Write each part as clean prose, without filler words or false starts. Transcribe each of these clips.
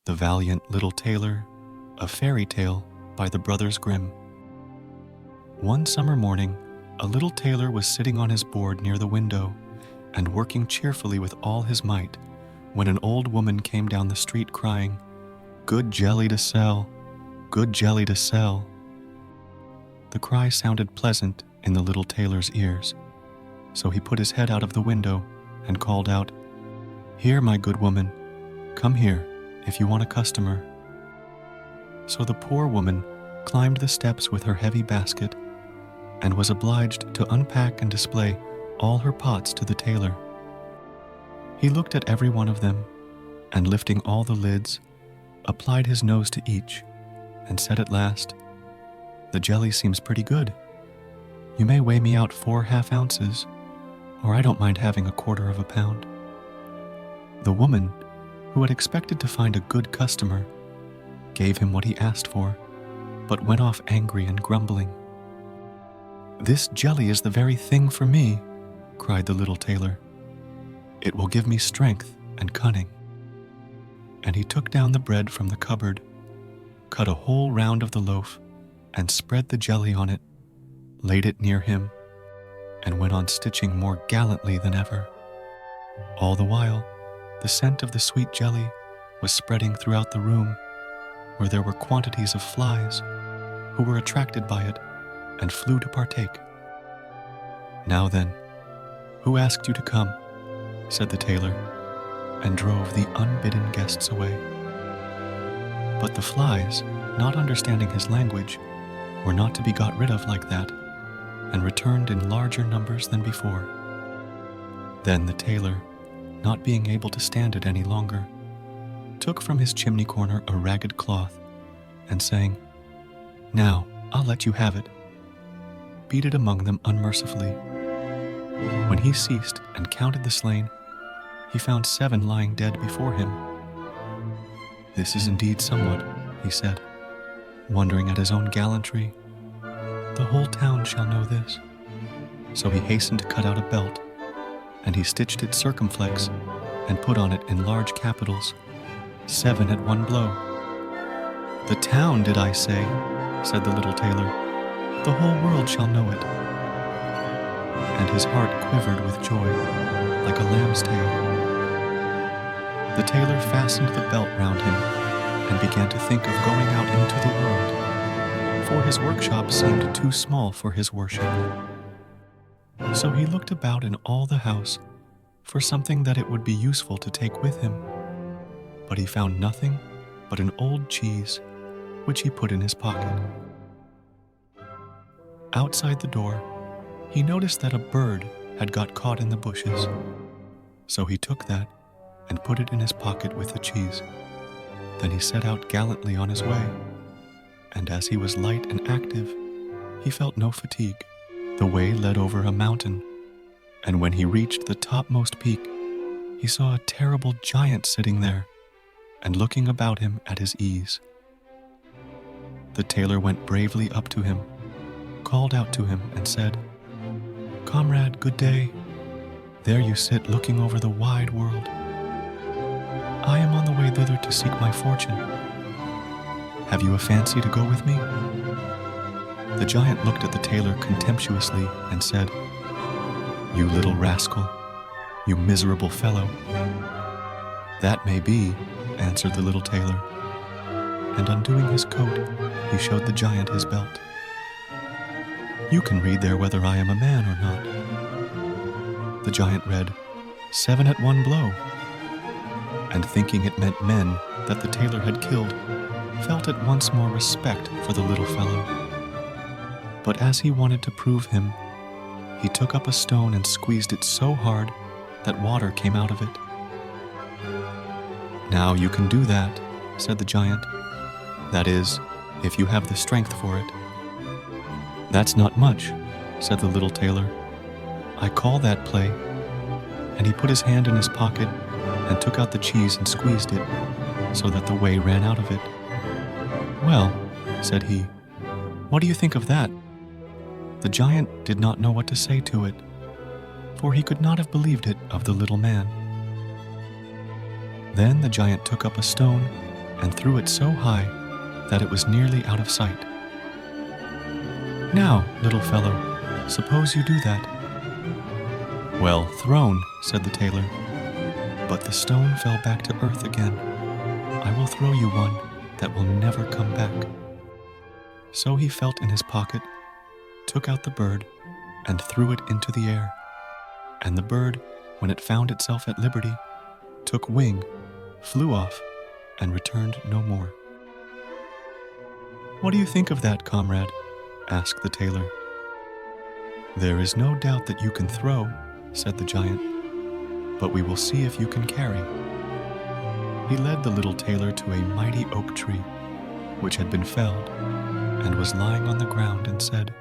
The Valiant Little Tailor, a fairy tale by the Brothers Grimm. One summer morning, a little tailor was sitting on his board near the window and working cheerfully with all his might when an old woman came down the street crying, "Good jelly to sell, good jelly to sell." The cry sounded pleasant in the little tailor's ears, so he put his head out of the window and called out, "Here, my good woman, come here if you want a customer." So the poor woman climbed the steps with her heavy basket and was obliged to unpack and display all her pots to the tailor. He looked at every one of them, and lifting all the lids, applied his nose to each, and said at last, "The jelly seems pretty good. You may weigh me out 4 half-ounces, or I don't mind having 1/4 pound." The woman, who had expected to find a good customer, gave him what he asked for, but went off angry and grumbling. "This jelly is the very thing for me," cried the little tailor. "It will give me strength and cunning." And he took down the bread from the cupboard, cut a whole round of the loaf, and spread the jelly on it, laid it near him, and went on stitching more gallantly than ever. All the while, the scent of the sweet jelly was spreading throughout the room, where there were quantities of flies, who were attracted by it and flew to partake. "Now then, who asked you to come?" said the tailor, and drove the unbidden guests away. But the flies, not understanding his language, were not to be got rid of like that, and returned in larger numbers than before. Then the tailor, not being able to stand it any longer, took from his chimney corner a ragged cloth, and saying, "Now, I'll let you have it," beat it among them unmercifully. When he ceased and counted the slain, he found 7 lying dead before him. "This is indeed somewhat," he said, wondering at his own gallantry. "The whole town shall know this." So he hastened to cut out a belt, and he stitched it circumflex and put on it in large capitals, 7 at one blow. "The town, did I say?" said the little tailor. "The whole world shall know it." And his heart quivered with joy, like a lamb's tail. The tailor fastened the belt round him and began to think of going out into the world, for his workshop seemed too small for his worship. So he looked about in all the house for something that it would be useful to take with him, but he found nothing but an old cheese, which he put in his pocket. Outside the door, he noticed that a bird had got caught in the bushes, so he took that and put it in his pocket with the cheese. Then he set out gallantly on his way, and as he was light and active, he felt no fatigue. The way led over a mountain, and when he reached the topmost peak, he saw a terrible giant sitting there and looking about him at his ease. The tailor went bravely up to him, called out to him, and said, "Comrade, good day. There you sit looking over the wide world. I am on the way thither to seek my fortune. Have you a fancy to go with me?" The giant looked at the tailor contemptuously and said, "You little rascal, you miserable fellow." "That may be," answered the little tailor, and undoing his coat, he showed the giant his belt. "You can read there whether I am a man or not." The giant read, 7 at one blow, and thinking it meant men that the tailor had killed, felt at once more respect for the little fellow. But as he wanted to prove him, he took up a stone and squeezed it so hard that water came out of it. "Now you can do that," said the giant. "That is, if you have the strength for it." "That's not much," said the little tailor. "I call that play." And he put his hand in his pocket and took out the cheese and squeezed it, so that the whey ran out of it. "Well," said he, "what do you think of that?" The giant did not know what to say to it, for he could not have believed it of the little man. Then the giant took up a stone and threw it so high that it was nearly out of sight. "Now, little fellow, suppose you do that." "Well thrown," said the tailor, "but the stone fell back to earth again. I will throw you one that will never come back." So he felt in his pocket, took out the bird, and threw it into the air. And the bird, when it found itself at liberty, took wing, flew off, and returned no more. "What do you think of that, comrade?" asked the tailor. "There is no doubt that you can throw," said the giant, "but we will see if you can carry." He led the little tailor to a mighty oak tree, which had been felled, and was lying on the ground, and said,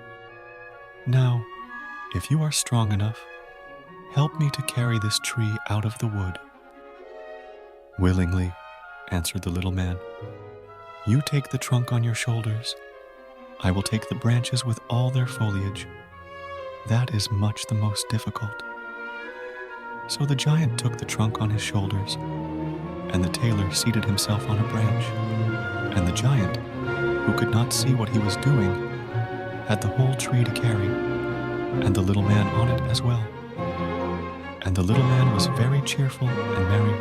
"Now, if you are strong enough, help me to carry this tree out of the wood." "Willingly," answered the little man. "You take the trunk on your shoulders. I will take the branches with all their foliage. That is much the most difficult." So the giant took the trunk on his shoulders, and the tailor seated himself on a branch, and the giant, who could not see what he was doing, had the whole tree to carry, and the little man on it as well. And the little man was very cheerful and merry,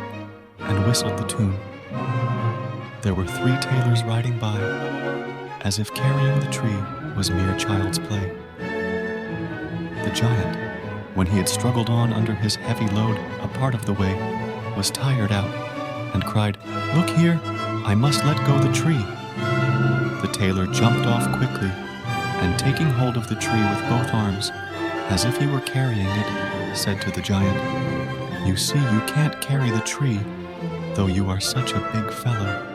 and whistled the tune. There were 3 tailors riding by, as if carrying the tree was mere child's play. The giant, when he had struggled on under his heavy load a part of the way, was tired out, and cried, "Look here, I must let go the tree." The tailor jumped off quickly, and taking hold of the tree with both arms, as if he were carrying it, said to the giant, "You see, you can't carry the tree, though you are such a big fellow."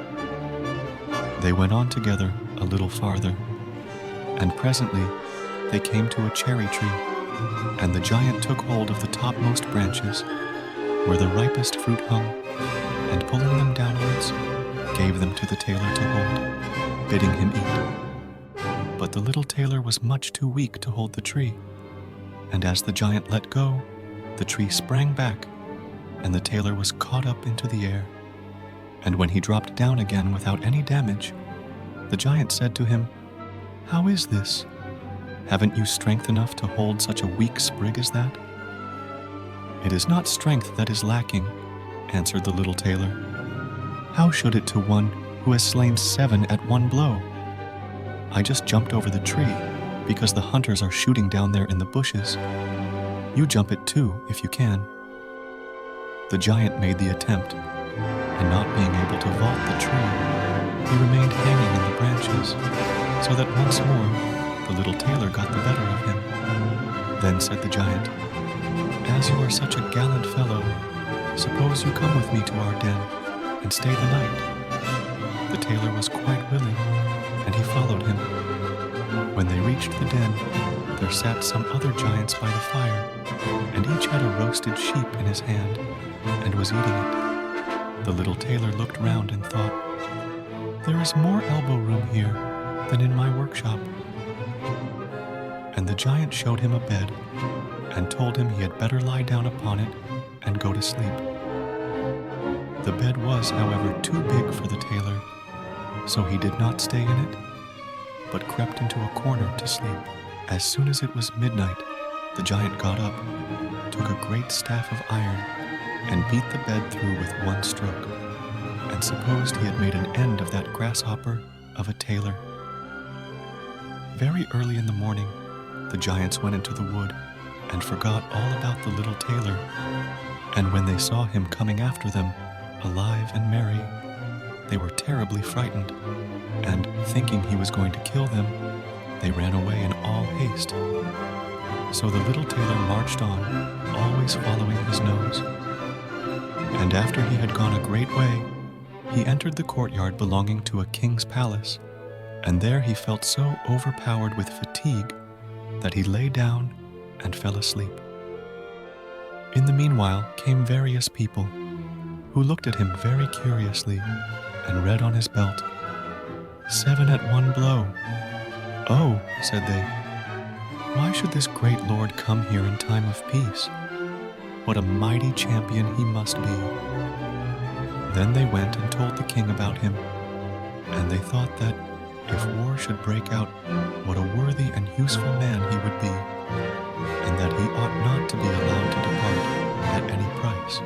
They went on together a little farther, and presently they came to a cherry tree, and the giant took hold of the topmost branches, where the ripest fruit hung, and pulling them downwards, gave them to the tailor to hold, bidding him eat. But the little tailor was much too weak to hold the tree, and as the giant let go, the tree sprang back, and the tailor was caught up into the air. And when he dropped down again without any damage, the giant said to him, "How is this? Haven't you strength enough to hold such a weak sprig as that?" "It is not strength that is lacking," answered the little tailor. "How should it to one who has slain 7 at one blow? I just jumped over the tree because the hunters are shooting down there in the bushes. You jump it too, if you can." The giant made the attempt, and not being able to vault the tree, he remained hanging in the branches, so that once more the little tailor got the better of him. Then said the giant, "As you are such a gallant fellow, suppose you come with me to our den and stay the night." The tailor was quite willing, and he followed him. When they reached the den, there sat some other giants by the fire, and each had a roasted sheep in his hand, and was eating it. The little tailor looked round and thought, "There is more elbow room here than in my workshop." And the giant showed him a bed, and told him he had better lie down upon it and go to sleep. The bed was, however, too big for the tailor, so he did not stay in it, but crept into a corner to sleep. As soon as it was midnight, the giant got up, took a great staff of iron, and beat the bed through with one stroke, and supposed he had made an end of that grasshopper of a tailor. Very early in the morning, the giants went into the wood, and forgot all about the little tailor, and when they saw him coming after them, alive and merry, they were terribly frightened, and, thinking he was going to kill them, they ran away in all haste. So the little tailor marched on, always following his nose. And after he had gone a great way, he entered the courtyard belonging to a king's palace, and there he felt so overpowered with fatigue that he lay down and fell asleep. In the meanwhile came various people, who looked at him very curiously, and read on his belt, "7 at one blow." "Oh," said they, "why should this great lord come here in time of peace? What a mighty champion he must be." Then they went and told the king about him, and they thought that if war should break out, what a worthy and useful man he would be, and that he ought not to be allowed to depart at any price.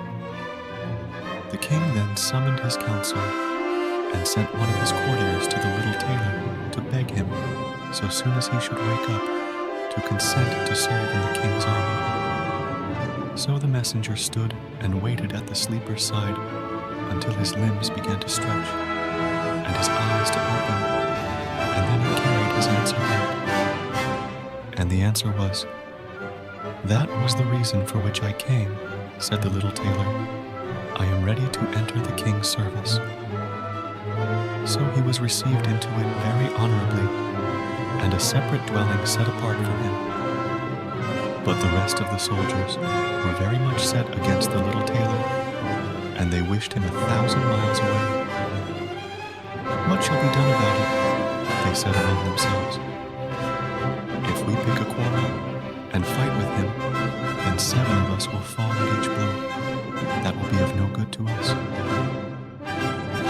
The king then summoned his council and sent one of his courtiers to the little tailor to beg him, so soon as he should wake up, to consent to serve in the king's army. So the messenger stood and waited at the sleeper's side until his limbs began to stretch and his eyes to open, and then he carried his answer out. And the answer was, "That was the reason for which I came," said the little tailor. "I am ready to enter the king's service." So he was received into it very honorably, and a separate dwelling set apart for him. But the rest of the soldiers were very much set against the little tailor, and they wished him 1,000 miles away. "What shall be done about it?" they said among themselves. "If we pick a quarrel and fight with him, then 7 of us will fall at each blow. That will be of no good to us."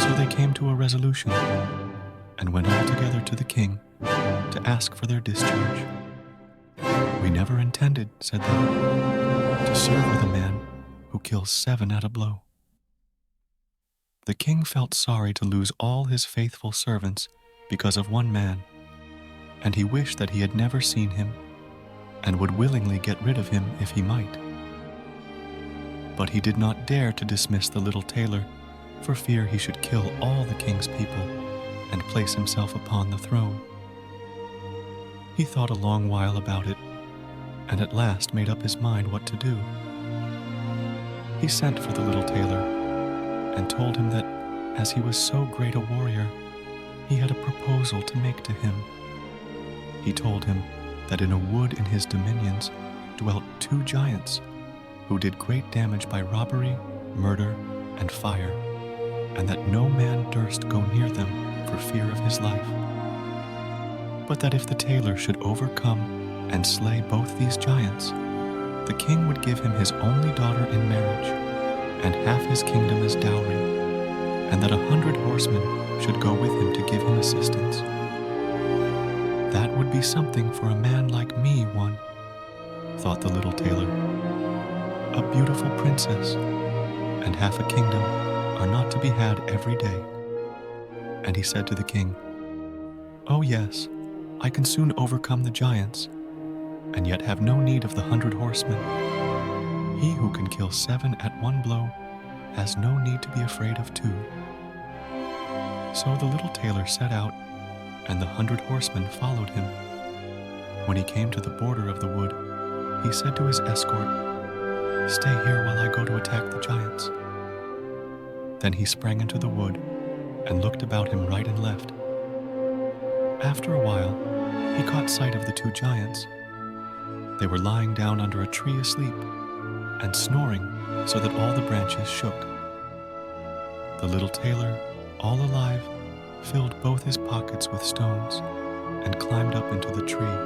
So they came to a resolution and went all together to the king to ask for their discharge. "We never intended," said they, "to serve with a man who kills 7 at a blow." The king felt sorry to lose all his faithful servants because of one man, and he wished that he had never seen him and would willingly get rid of him if he might. But he did not dare to dismiss the little tailor for fear he should kill all the king's people and place himself upon the throne. He thought a long while about it, and at last made up his mind what to do. He sent for the little tailor and told him that, as he was so great a warrior, he had a proposal to make to him. He told him that in a wood in his dominions dwelt 2 giants who did great damage by robbery, murder, and fire, and that no man durst go near them for fear of his life. But that if the tailor should overcome and slay both these giants, the king would give him his only daughter in marriage and half his kingdom as dowry, and that 100 horsemen should go with him to give him assistance. "That would be something for a man like me, one," thought the little tailor. "A beautiful princess and half a kingdom are not to be had every day." And he said to the king, "Oh yes, I can soon overcome the giants, and yet have no need of the 100 horsemen. He who can kill 7 at one blow has no need to be afraid of 2. So the little tailor set out, and the 100 horsemen followed him. When he came to the border of the wood, he said to his escort, "Stay here while I go to attack the giants." Then he sprang into the wood and looked about him right and left. After a while, he caught sight of the 2 giants. They were lying down under a tree asleep and snoring so that all the branches shook. The little tailor, all alive, filled both his pockets with stones and climbed up into the tree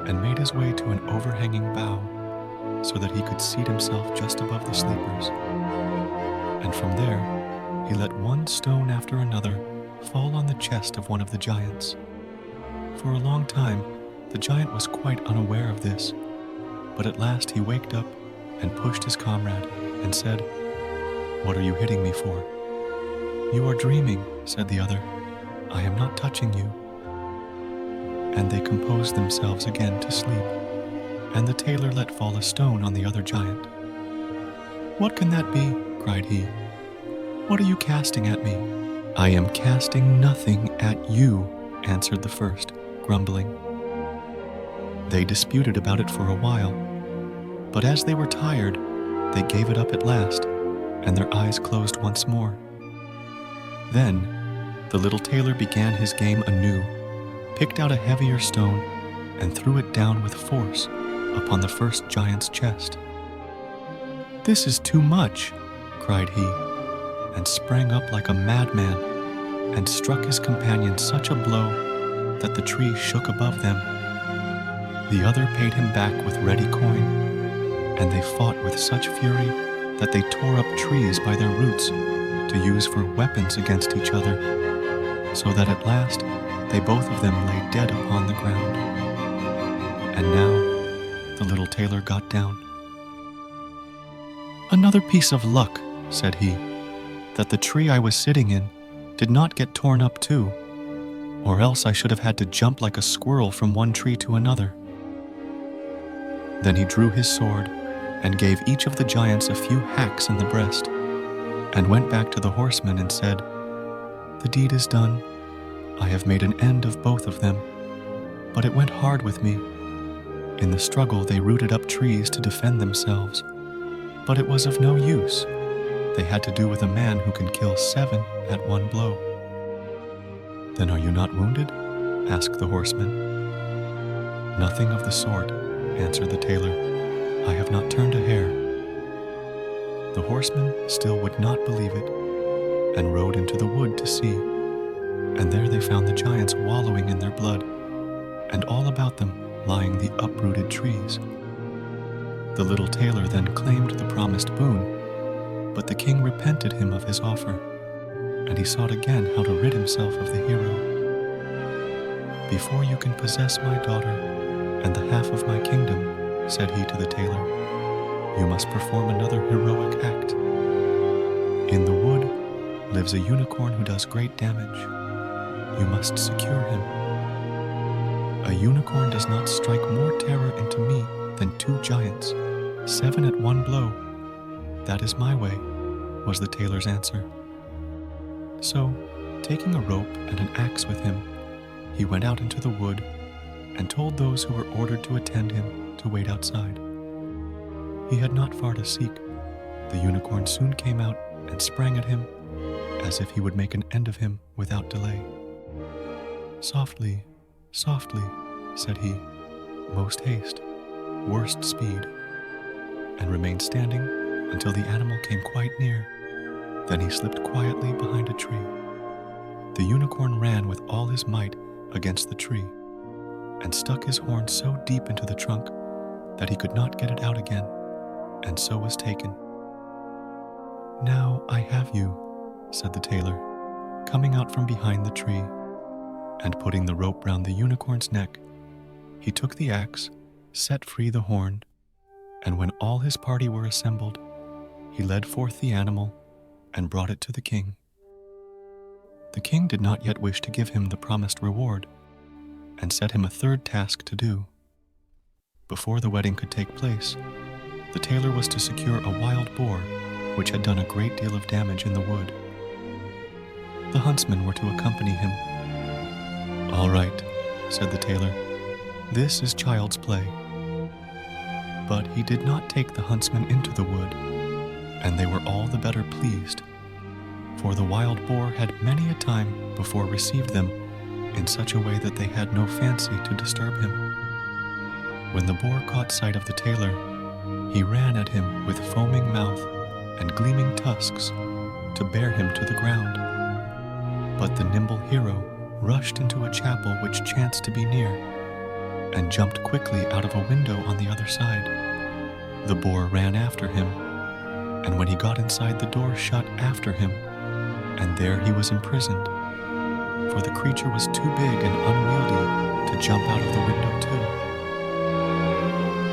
and made his way to an overhanging bough so that he could seat himself just above the sleepers. And from there, he let one stone after another fall on the chest of one of the giants. For a long time, the giant was quite unaware of this, but at last he waked up and pushed his comrade and said, "What are you hitting me for?" "You are dreaming," said the other. "I am not touching you." And they composed themselves again to sleep, and the tailor let fall a stone on the other giant. "What can that be?" cried he. "What are you casting at me?" "I am casting nothing at you," answered the first, grumbling. They disputed about it for a while, but as they were tired, they gave it up at last, and their eyes closed once more. Then the little tailor began his game anew, picked out a heavier stone, and threw it down with force upon the first giant's chest. "This is too much," cried he, and sprang up like a madman, and struck his companion such a blow that the tree shook above them. The other paid him back with ready coin, and they fought with such fury that they tore up trees by their roots to use for weapons against each other, so that at last they both of them lay dead upon the ground. And now the little tailor got down. "Another piece of luck," said he, "that the tree I was sitting in did not get torn up too, or else I should have had to jump like a squirrel from one tree to another." Then he drew his sword and gave each of the giants a few hacks in the breast, and went back to the horsemen and said, "The deed is done. I have made an end of both of them, but it went hard with me. In the struggle they rooted up trees to defend themselves, but it was of no use. They had to do with a man who can kill 7 at one blow." "Then are you not wounded?" asked the horseman. "Nothing of the sort," answered the tailor. "I have not turned a hair." The horseman still would not believe it, and rode into the wood to see, and there they found the giants wallowing in their blood, and all about them lying the uprooted trees. The little tailor then claimed the promised boon, but the king repented him of his offer, and he sought again how to rid himself of the hero. "Before you can possess my daughter and the half of my kingdom," said he to the tailor, "you must perform another heroic act. In the wood lives a unicorn who does great damage. You must secure him. A unicorn does not strike more terror into me than 2 giants, 7 at one blow. That is my way," was the tailor's answer. So, taking a rope and an axe with him, he went out into the wood and told those who were ordered to attend him to wait outside. He had not far to seek. The unicorn soon came out and sprang at him, as if he would make an end of him without delay. "Softly, softly," said he, "most haste, worst speed," and remained standing until the animal came quite near. Then he slipped quietly behind a tree. The unicorn ran with all his might against the tree, and stuck his horn so deep into the trunk that he could not get it out again, and so was taken. "Now I have you," said the tailor, coming out from behind the tree, and putting the rope round the unicorn's neck, he took the axe, set free the horn, and when all his party were assembled, he led forth the animal and brought it to the king. The king did not yet wish to give him the promised reward, and set him a third task to do. Before the wedding could take place, the tailor was to secure a wild boar which had done a great deal of damage in the wood. The huntsmen were to accompany him. "All right," said the tailor, "this is child's play." But he did not take the huntsmen into the wood, and they were all the better pleased, for the wild boar had many a time before received them in such a way that they had no fancy to disturb him. When the boar caught sight of the tailor, he ran at him with foaming mouth and gleaming tusks to bear him to the ground. But the nimble hero rushed into a chapel which chanced to be near, and jumped quickly out of a window on the other side. The boar ran after him, and when he got inside, the door shut after him, and there he was imprisoned, for the creature was too big and unwieldy to jump out of the window too.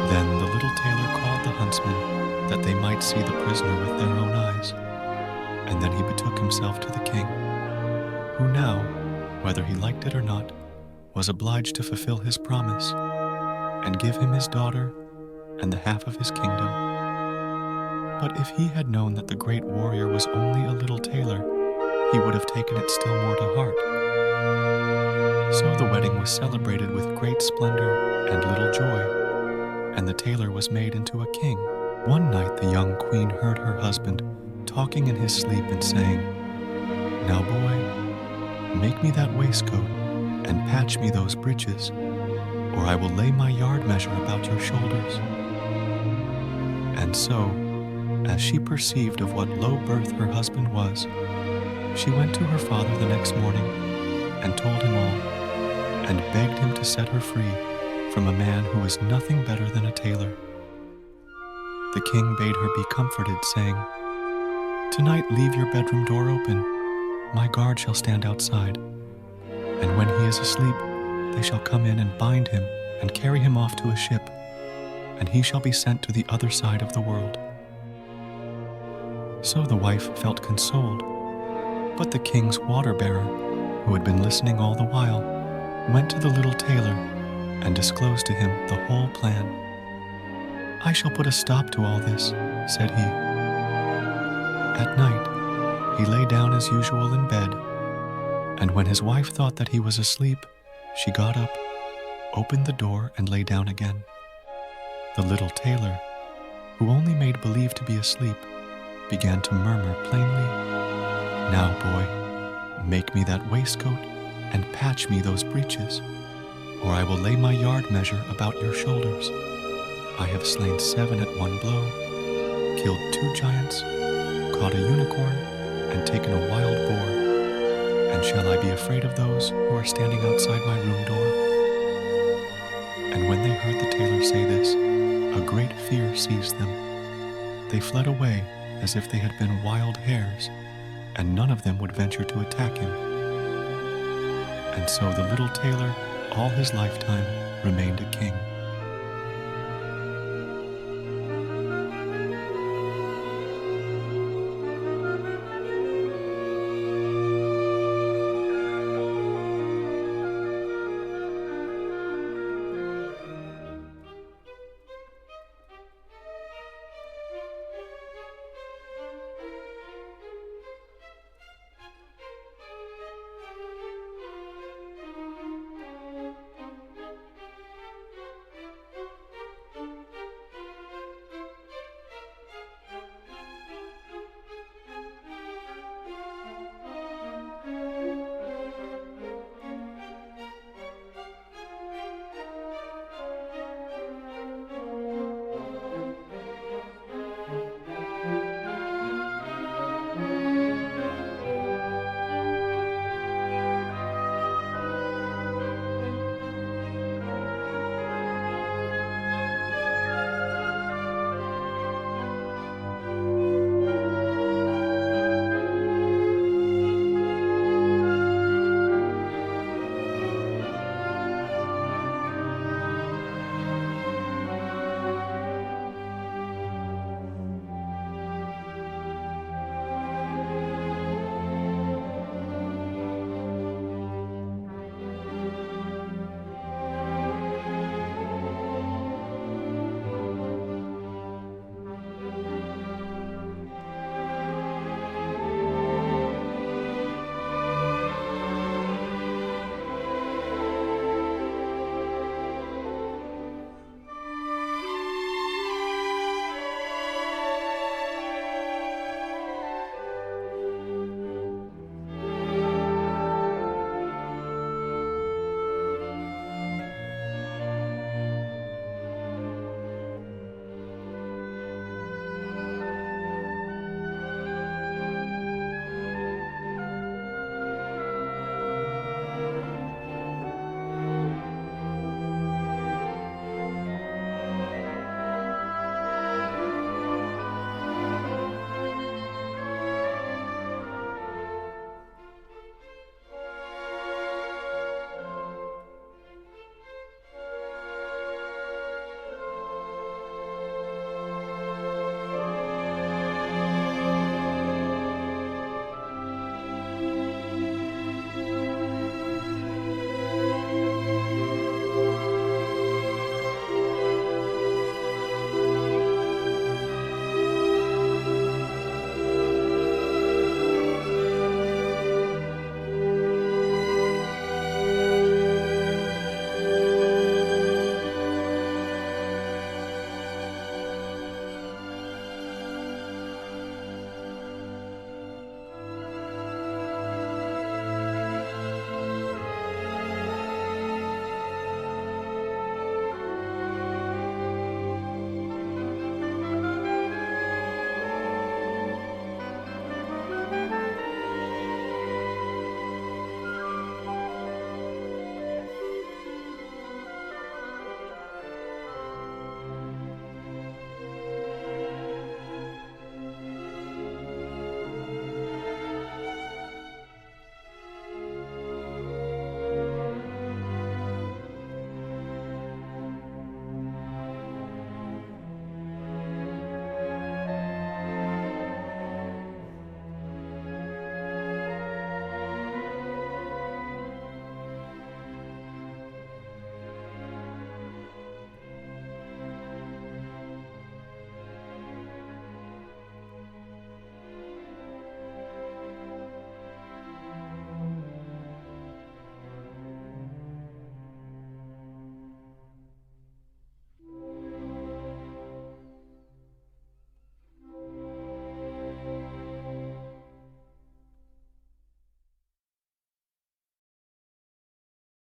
Then the little tailor called the huntsmen that they might see the prisoner with their own eyes, and then he betook himself to the king, who now, whether he liked it or not, was obliged to fulfill his promise, and give him his daughter and the half of his kingdom. But if he had known that the great warrior was only a little tailor, he would have taken it still more to heart. So the wedding was celebrated with great splendor and little joy, and the tailor was made into a king. One night the young queen heard her husband talking in his sleep and saying, "Now, boy, make me that waistcoat and patch me those breeches, or I will lay my yard measure about your shoulders." And so, as she perceived of what low birth her husband was, she went to her father the next morning and told him all, and begged him to set her free from a man who was nothing better than a tailor. The king bade her be comforted, saying, "Tonight leave your bedroom door open. My guard shall stand outside. And when he is asleep, they shall come in and bind him and carry him off to a ship, and he shall be sent to the other side of the world." So the wife felt consoled, but the king's water-bearer, who had been listening all the while, went to the little tailor and disclosed to him the whole plan. "I shall put a stop to all this," said he. At night, he lay down as usual in bed, and when his wife thought that he was asleep, she got up, opened the door, and lay down again. The little tailor, who only made believe to be asleep, began to murmur plainly, "Now, boy, make me that waistcoat and patch me those breeches, or I will lay my yard measure about your shoulders. I have slain 7 at one blow, killed 2 giants, caught a unicorn, and taken a wild boar. And shall I be afraid of those who are standing outside my room door?" And when they heard the tailor say this, a great fear seized them. They fled away as if they had been wild hares, and none of them would venture to attack him. And so the little tailor, all his lifetime, remained a king.